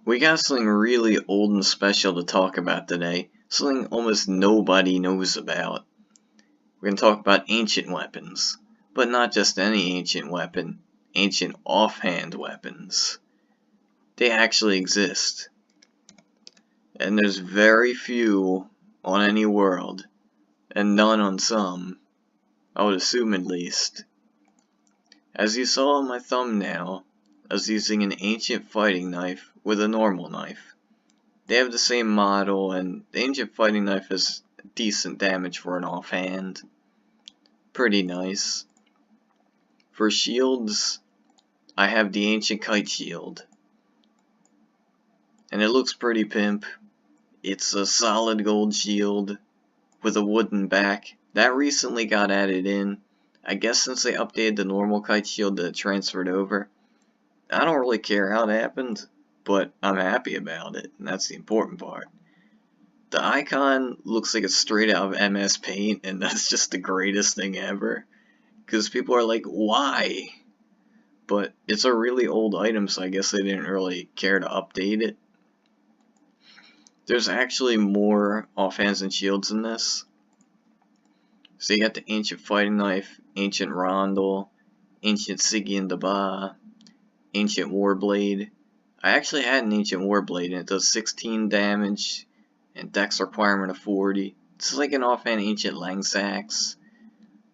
We got something really old and special to talk about today, something almost nobody knows about. We're going to talk about ancient weapons, but not just any ancient weapon, ancient offhand weapons. They actually exist, and there's very few on any world, and none on some, I would assume at least. As you saw in my thumbnail, I was using an ancient fighting knife with a normal knife. They have the same model, and the ancient fighting knife has decent damage for an offhand. Pretty nice. For shields, I have the ancient kite shield. And it looks pretty pimp. It's a solid gold shield with a wooden back. That recently got added in. I guess since they updated the normal kite shield that transferred over. I don't really care how it happened, but I'm happy about it, and that's the important part. The icon looks like it's straight out of MS Paint, and that's just the greatest thing ever. Because people are like, why? But it's a really old item, so I guess they didn't really care to update it. There's actually more offhands and shields in this. So you got the ancient fighting knife, ancient rondel, ancient Stygian Daba, ancient warblade. I actually had an ancient warblade, and it does 16 damage and dex requirement of 40. It's like an offhand ancient Langsax,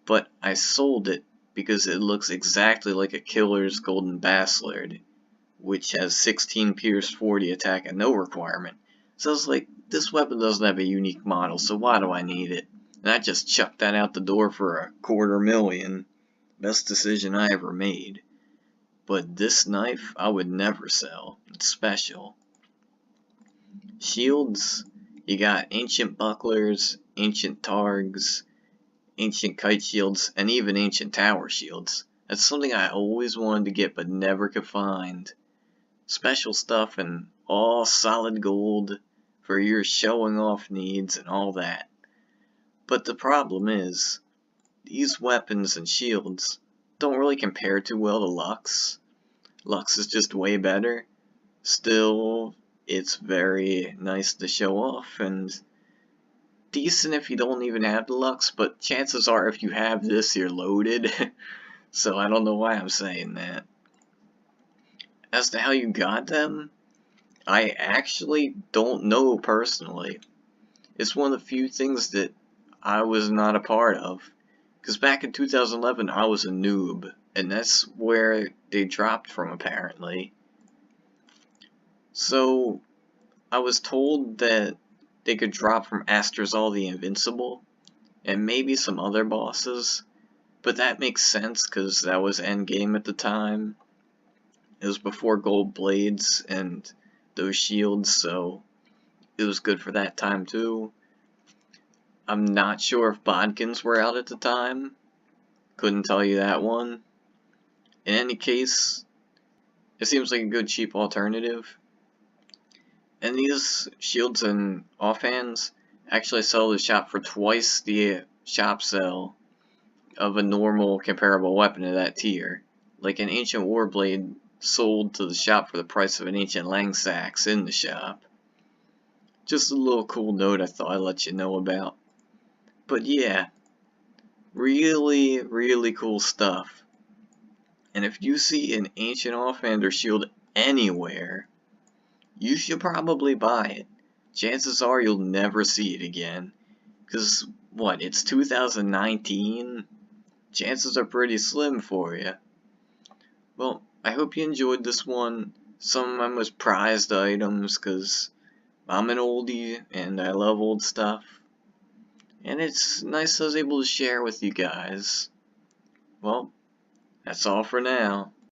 but I sold it because it looks exactly like a killer's golden bastard, which has 16 pierce, 40 attack, and no requirement. So I was like, this weapon doesn't have a unique model, so why do I need it? And I just chucked that out the door for $250,000. Best decision I ever made. But this knife, I would never sell. It's special. Shields, you got ancient bucklers, ancient targs, ancient kite shields, and even ancient tower shields. That's something I always wanted to get but never could find. Special stuff and all solid gold for your showing off needs and all that. But the problem is, these weapons and shields don't really compare too well to Lux. Lux is just way better. Still, it's very nice to show off and decent if you don't even have the Lux, but chances are if you have this, you're loaded. So I don't know why I'm saying that. As to how you got them, I actually don't know personally. It's one of the few things that I was not a part of. Because back in 2011, I was a noob, and that's where they dropped from apparently. So, I was told that they could drop from Astrazal the Invincible, and maybe some other bosses, but that makes sense because that was endgame at the time. It was before gold blades and those shields, so it was good for that time too. I'm not sure if bodkins were out at the time. Couldn't tell you that one. In any case, it seems like a good cheap alternative. And these shields and offhands actually sell the shop for twice the shop sell of a normal comparable weapon to that tier. Like an ancient warblade sold to the shop for the price of an ancient Langsax in the shop. Just a little cool note I thought I'd let you know about. But yeah, really, really cool stuff. And if you see an ancient offhand or shield anywhere, you should probably buy it. Chances are you'll never see it again. Because, what, it's 2019? Chances are pretty slim for you. Well, I hope you enjoyed this one. Some of my most prized items, because I'm an oldie and I love old stuff. And it's nice I was able to share with you guys. Well, that's all for now.